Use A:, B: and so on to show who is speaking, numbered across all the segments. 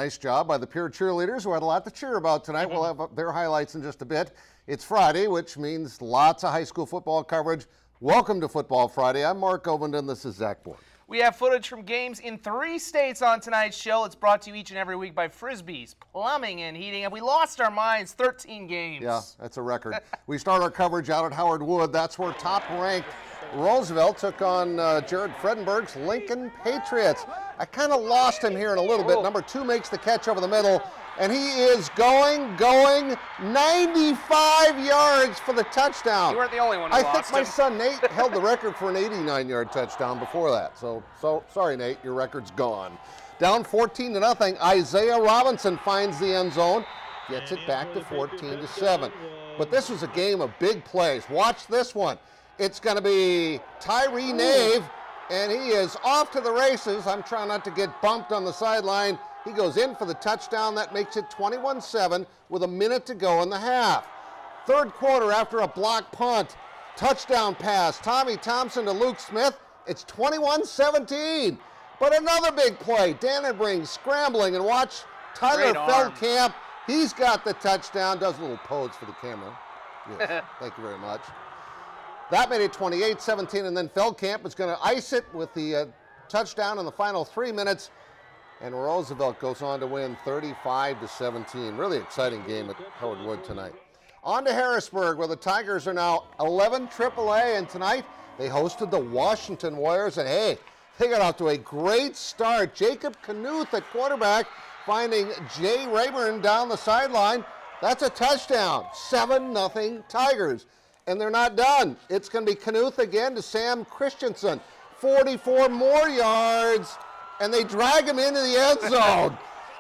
A: Nice job by the Pierre cheerleaders who had a lot to cheer about tonight. We'll have their highlights in just a bit. It's Friday, which means lots of high school football coverage. Welcome to Football Friday. I'm Mark Ovenden. This is Zach Boyd.
B: We have footage from games in 3 states on tonight's show. It's brought to you each and every week by Frisbee's Plumbing and Heating. And we lost our minds, 13 games.
A: Yeah, that's a record. We start our coverage out at Howard Wood. That's where top-ranked Roosevelt took on Jared Fredenberg's Lincoln Patriots. I kind of lost him here in a little bit. Number 2 makes the catch over the middle, and he is going 95 yards for the touchdown.
B: You weren't the only one who
A: I
B: lost
A: think my
B: him.
A: son Nate held the record for an 89-yard touchdown before that. So sorry, Nate, your record's gone. Down 14-0, Isaiah Robinson finds the end zone, gets it back to 14-7. But this was a game of big plays. Watch this one. It's going to be Tyree Nave, and he is off to the races. I'm trying not to get bumped on the sideline. He goes in for the touchdown. That makes it 21-7 with a minute to go in the half. Third quarter after a block punt. Touchdown pass. Tommy Thompson to Luke Smith. It's 21-17. But another big play. Dannenbring scrambling, and watch Tyler Feldkamp. He's got the touchdown. Does a little pose for the camera. Yes, thank you very much. That made it 28-17, and then Feldkamp is going to ice it with the touchdown in the final 3 minutes, and Roosevelt goes on to win 35-17. Really exciting game at Howard Wood tonight. On to Harrisburg, where the Tigers are now 11 AAA, and tonight they hosted the Washington Warriors, and hey, they got off to a great start. Jacob Knuth at quarterback, finding Jay Rayburn down the sideline. That's a touchdown. 7-0 Tigers. And they're not done. It's going to be Knuth again to Sam Christensen. 44 more yards, and they drag him into the end zone.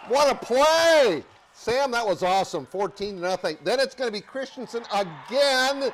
A: What a play. Sam, that was awesome, 14-0. Then it's going to be Christensen again,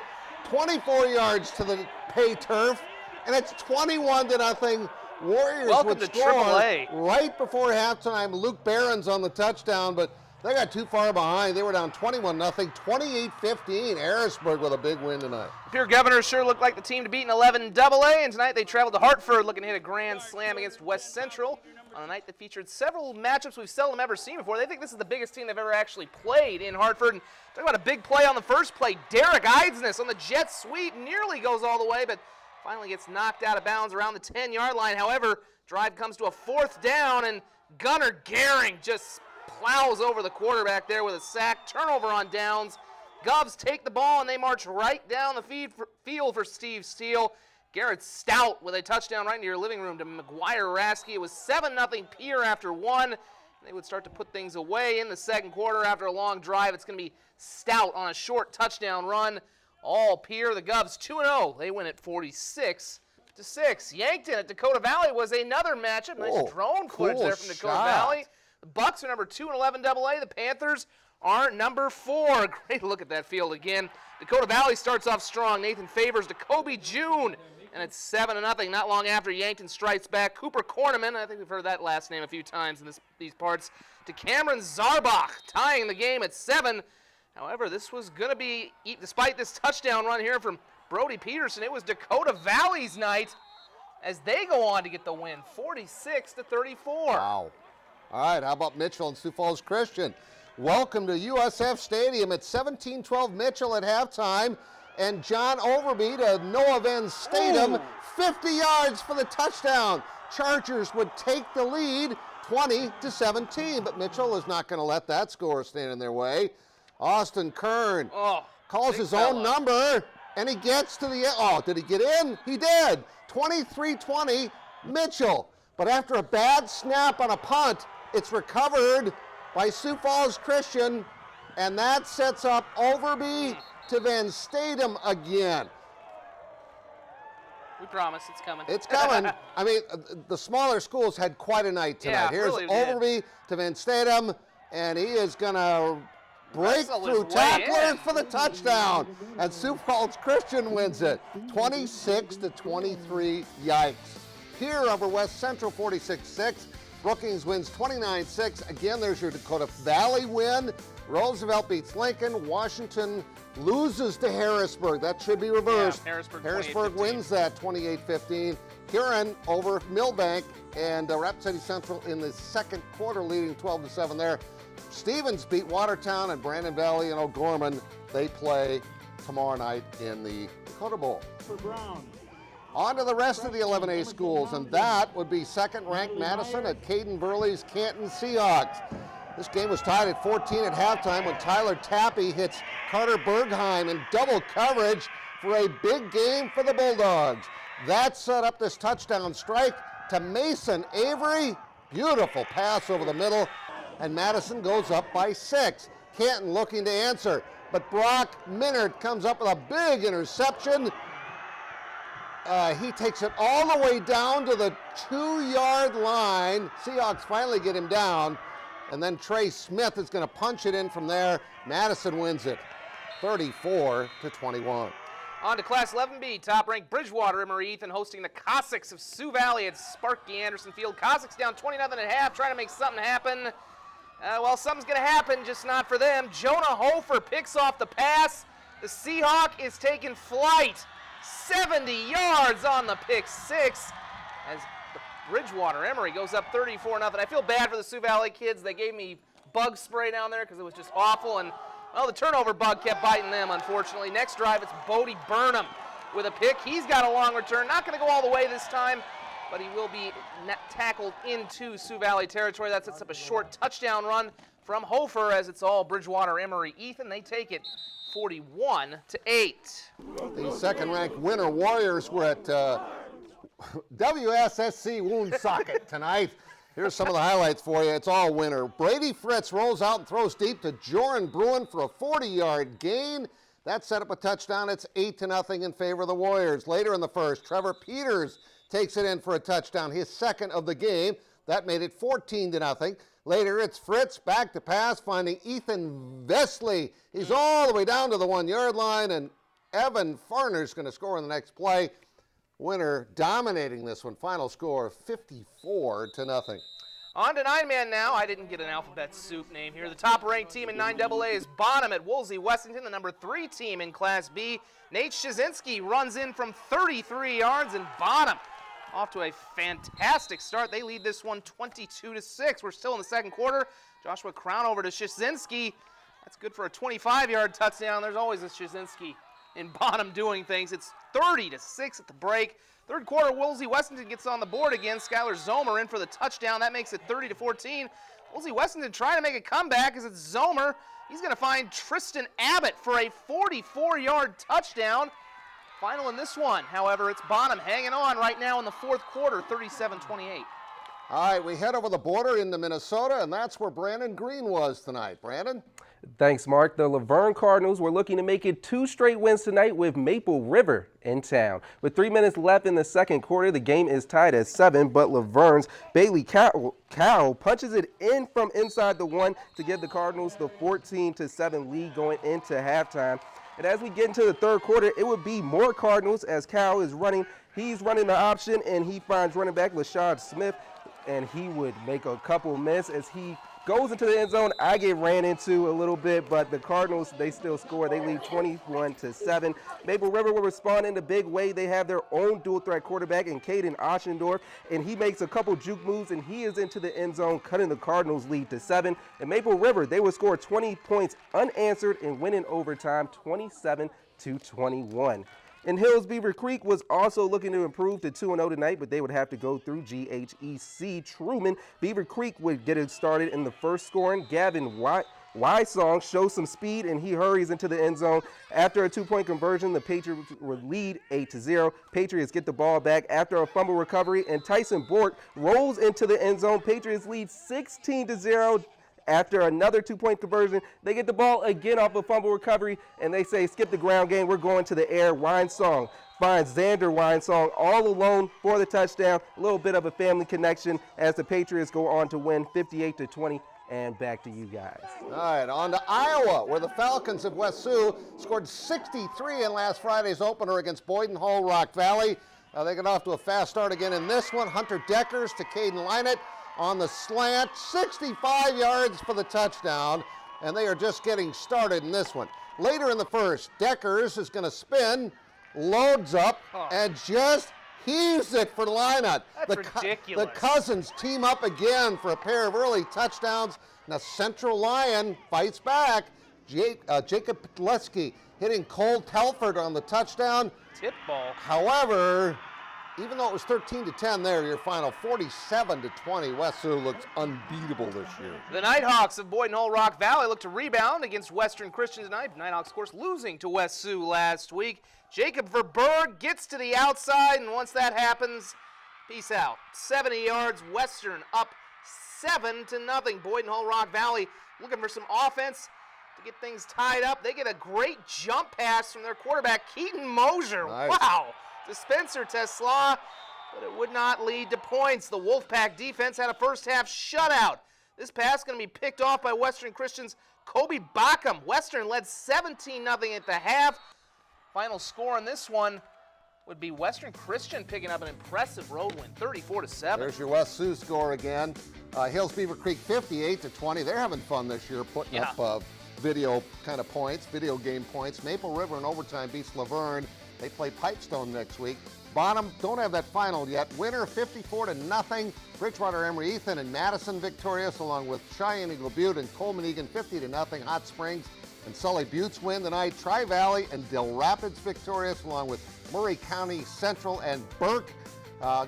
A: 24 yards to the pay turf, and it's 21-0. Warriors
B: Welcome
A: would
B: to
A: score
B: AAA.
A: right before halftime. Luke Barron's on the touchdown, but they got too far behind. They were down 21-0, 28-15. Harrisburg with a big win tonight.
B: Pierre Governor sure looked like the team to beat in 11 AA, and tonight they traveled to Hartford looking to hit a grand slam against West Central on a night that featured several matchups we've seldom ever seen before. They think this is the biggest team they've ever actually played in Hartford. And talk about a big play on the first play. Derek Eidsness on the jet sweep nearly goes all the way, but finally gets knocked out of bounds around the 10-yard line. However, drive comes to a 4th down, and Gunnar Gehring just plows over the quarterback there with a sack. Turnover on downs. Govs take the ball, and they march right down the field for Steve Steele. Garrett Stout with a touchdown right into your living room to McGuire Rasky. It was 7-0 Pierre after 1. They would start to put things away in the second quarter after a long drive. It's going to be Stout on a short touchdown run. All Pierre, the Govs 2-0. They win at 46-6. Yankton at Dakota Valley was another matchup. Nice drone footage there from Dakota Valley. The Bucks are number 2 in 11 AA. The Panthers are number 4. Great look at that field again. Dakota Valley starts off strong. Nathan Favors to Kobe June, and it's 7-0. Not long after, Yankton strikes back. Cooper Korneman, I think we've heard that last name a few times in these parts, to Cameron Zarbach, tying the game at 7. However, this was going to be, despite this touchdown run here from Brody Peterson, it was Dakota Valley's night as they go on to get the win, 46-34.
A: Wow. All right, how about Mitchell and Sioux Falls Christian? Welcome to USF Stadium at 17-12 Mitchell at halftime, and John Overby to Noah Van Statham, 50 yards for the touchdown. Chargers would take the lead 20-17, but Mitchell is not going to let that score stand in their way. Austin Kern calls his own number, and he gets to the end. Did he get in? He did. 23-20 Mitchell. But after a bad snap on a punt, it's recovered by Sioux Falls Christian, and that sets up Overby to Van Statham again.
B: We promise it's coming.
A: It's coming. I mean, the smaller schools had quite a night tonight.
B: Yeah,
A: Here's
B: really
A: Overby to Van Statham, and he is going to break through tacklers for the touchdown. And Sioux Falls Christian wins it, 26-23. Yikes. Pierre over West Central, 46-6. Brookings wins 29-6. Again, there's your Dakota Valley win. Roosevelt beats Lincoln. Washington loses to Harrisburg. That should be reversed.
B: Yeah,
A: Harrisburg wins that 28-15. Huron over Millbank, and Rapid City Central in the second quarter leading 12-7 there. Stevens beat Watertown, and Brandon Valley and O'Gorman, they play tomorrow night in the Dakota Bowl. On to the rest of the 11A schools, and that would be second-ranked Madison at Caden Burley's Canton Seahawks. This game was tied at 14 at halftime when Tyler Tappy hits Carter Bergheim in double coverage for a big game for the Bulldogs. That set up this touchdown strike to Mason Avery. Beautiful pass over the middle, and Madison goes up by 6. Canton looking to answer, but Brock Minard comes up with a big interception. He takes it all the way down to the 2-yard line. Seahawks finally get him down, and then Trey Smith is going to punch it in from there. Madison wins it 34-21.
B: On to Class 11B, top-ranked Bridgewater-Emery hosting the Cossacks of Sioux Valley at Sparky Anderson Field. Cossacks down 20-0 at half, trying to make something happen. Well, something's going to happen, just not for them. Jonah Hofer picks off the pass. The Seahawk is taking flight. 70 yards on the pick 6 as Bridgewater-Emery goes up 34-0. I feel bad for the Sioux Valley kids. They gave me bug spray down there because it was just awful, and well, the turnover bug kept biting them, unfortunately. Next drive, it's Bodie Burnham with a pick. He's got a long return. Not going to go all the way this time, but he will be tackled into Sioux Valley territory. That sets up a short touchdown run from Hofer as it's all Bridgewater-Emery-Ethan. They take it 41-8.
A: The second-ranked Winter Warriors were at WSSC Woonsocket tonight. Here's some of the highlights for you. It's all winter. Brady Fritz rolls out and throws deep to Joran Bruin for a 40-yard gain. That set up a touchdown. It's 8-0 in favor of the Warriors. Later in the first, Trevor Peters takes it in for a touchdown, his second of the game. That made it 14-0. Later, it's Fritz back to pass, finding Ethan Vesley. He's all the way down to the 1-yard line, and Evan Farner's going to score in the next play. Winter dominating this one. Final score 54-0.
B: On to 9-man now. I didn't get an alphabet soup name here. The top-ranked team in 9AA is Bonham at Wolsey-Wessington, the number 3 team in Class B. Nate Shazinski runs in from 33 yards, and Bonham off to a fantastic start. They lead this one 22-6. We're still in the second quarter. Joshua Crown over to Shazinski. That's good for a 25-yard touchdown. There's always a Shazinski in Bonham doing things. It's 30-6 at the break. Third quarter, Wolsey-Wessington gets on the board again. Skylar Zomer in for the touchdown. That makes it 30-14. Wolsey-Wessington trying to make a comeback as it's Zomer. He's going to find Tristan Abbott for a 44-yard touchdown. Final in this one, however, it's Bonham hanging on right now in the fourth quarter, 37-28.
A: All right, we head over the border into Minnesota, and that's where Brandon Green was tonight. Brandon?
C: Thanks, Mark. The Luverne Cardinals were looking to make it 2 straight wins tonight with Maple River in town. With 3 minutes left in the second quarter, the game is tied at 7, but Luverne's Bailey Cowell punches it in from inside the 1 to give the Cardinals the 14-7 lead going into halftime. And as we get into the third quarter, it would be more Cardinals as Cowell is running. He's running the option, and he finds running back LaShawn Smith, and he would make a couple miss as he goes into the end zone. I get ran into a little bit, but the Cardinals, they still score. They lead 21-7. Maple River will respond in the big way. They have their own dual threat quarterback in Caden Oschendorf, and he makes a couple juke moves, and he is into the end zone, cutting the Cardinals' lead to 7. And Maple River, they will score 20 points unanswered and win in overtime 27-21. And Hills-Beaver Creek was also looking to improve to 2-0 tonight, but they would have to go through GHEC Truman. Beaver Creek would get it started in the first scoring. Gavin Wysong shows some speed, and he hurries into the end zone. After a 2-point conversion, the Patriots would lead 8-0. Patriots get the ball back after a fumble recovery, and Tyson Bork rolls into the end zone. Patriots lead 16-0. After another 2-point conversion, they get the ball again off a fumble recovery, and they say, skip the ground game, we're going to the air. Wysong finds Xander Wysong all alone for the touchdown. A little bit of a family connection as the Patriots go on to win 58-20. And back to you guys.
A: All right, on to Iowa, where the Falcons of West Sioux scored 63 in last Friday's opener against Boyden-Hull Rock Valley. They got off to a fast start again in this one. Hunter Deckers to Caden Lynett on the slant, 65 yards for the touchdown. and they are just getting started in this one. Later in the first, Deckers is going to spin, loads up, and just heaves it for the lineout.
B: That's ridiculous.
A: The Cousins team up again for a pair of early touchdowns. Now Central Lyon fights back. Jacob Petleski hitting Cole Telford on the touchdown.
B: Tip ball.
A: However, even though it was 13-10 there, your final 47-20, West Sioux looks unbeatable this year.
B: The Nighthawks of Boyden-Hull Rock Valley look to rebound against Western Christian tonight. Nighthawks, of course, losing to West Sioux last week. Jacob Verberg gets to the outside, and once that happens, peace out. 70 yards, Western up 7-0. Boyden-Hull Rock Valley looking for some offense to get things tied up. They get a great jump pass from their quarterback, Keaton Mosier.
A: Nice.
B: Wow. To Spencer Tesla, but it would not lead to points. The Wolfpack defense had a first half shutout. This pass going to be picked off by Western Christian's Kobe Backham. Western led 17-0 at the half. Final score on this one would be Western Christian picking up an impressive road win, 34-7.
A: There's your West Sioux score again. Hills-Beaver Creek 58-20. They're having fun this year, putting up video kind of points, video game points. Maple River in overtime beats Luverne. They play Pipestone next week. Bottom, don't have that final yet. Winner 54-0. Bridgewater-Emery-Ethan and Madison victorious, along with Cheyenne Eagle Butte and Coleman Egan 50-0. Hot Springs and Sully Buttes win tonight. Tri-Valley and Del Rapids victorious, along with Murray County Central and Burke.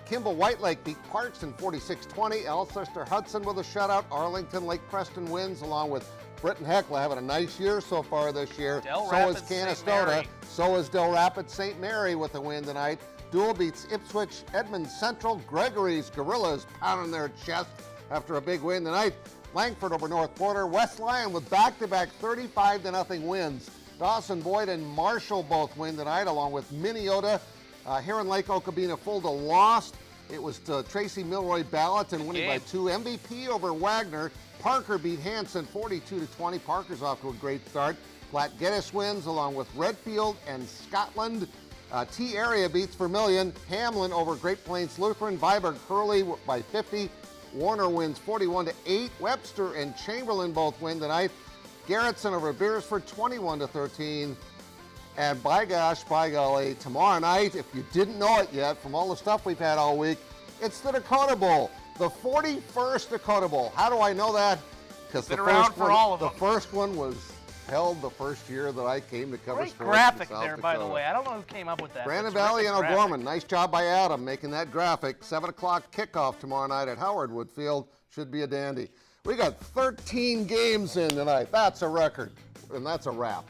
A: Kimball White Lake beat Parkston 46-20. Alcester Hudson with a shutout. Arlington Lake Preston wins, along with Britton Heckler having a nice year so far this year. So is Canastota. So is Del Rapids St. Mary with a win tonight. Dual beats Ipswich, Edmond Central. Gregory's Gorillas pounding their chest after a big win tonight. Langford over North Porter. West Lyon with back-to-back 35-0 wins. Dawson, Boyd, and Marshall both win tonight, along with Minneota. Heron Lake, Okabena, Fulda lost. It was Tracy Milroy Ballatin winning by 2. MVP over Wagner. Parker beat Hanson 42-20. Parker's off to a great start. Platte Geddes wins, along with Redfield and Scotland. T-Area beats Vermilion. Hamlin over Great Plains Lutheran. Viborg Hurley by 50. Warner wins 41-8. Webster and Chamberlain both win tonight. Garrettson over Beersford 21-13. And by gosh, by golly, tomorrow night, if you didn't know it yet from all the stuff we've had all week, it's the Dakota Bowl, the 41st Dakota Bowl. How do I know that? Because the first one was held the first year that I came to cover sports.
B: Great graphic
A: in South
B: there,
A: Dakota.
B: by the way. I don't know who came up with that.
A: Brandon Valley and O'Gorman. Nice job by Adam making that graphic. 7 o'clock kickoff tomorrow night at Howard Woodfield. Should be a dandy. We got 13 games in tonight. That's a record, and that's a wrap.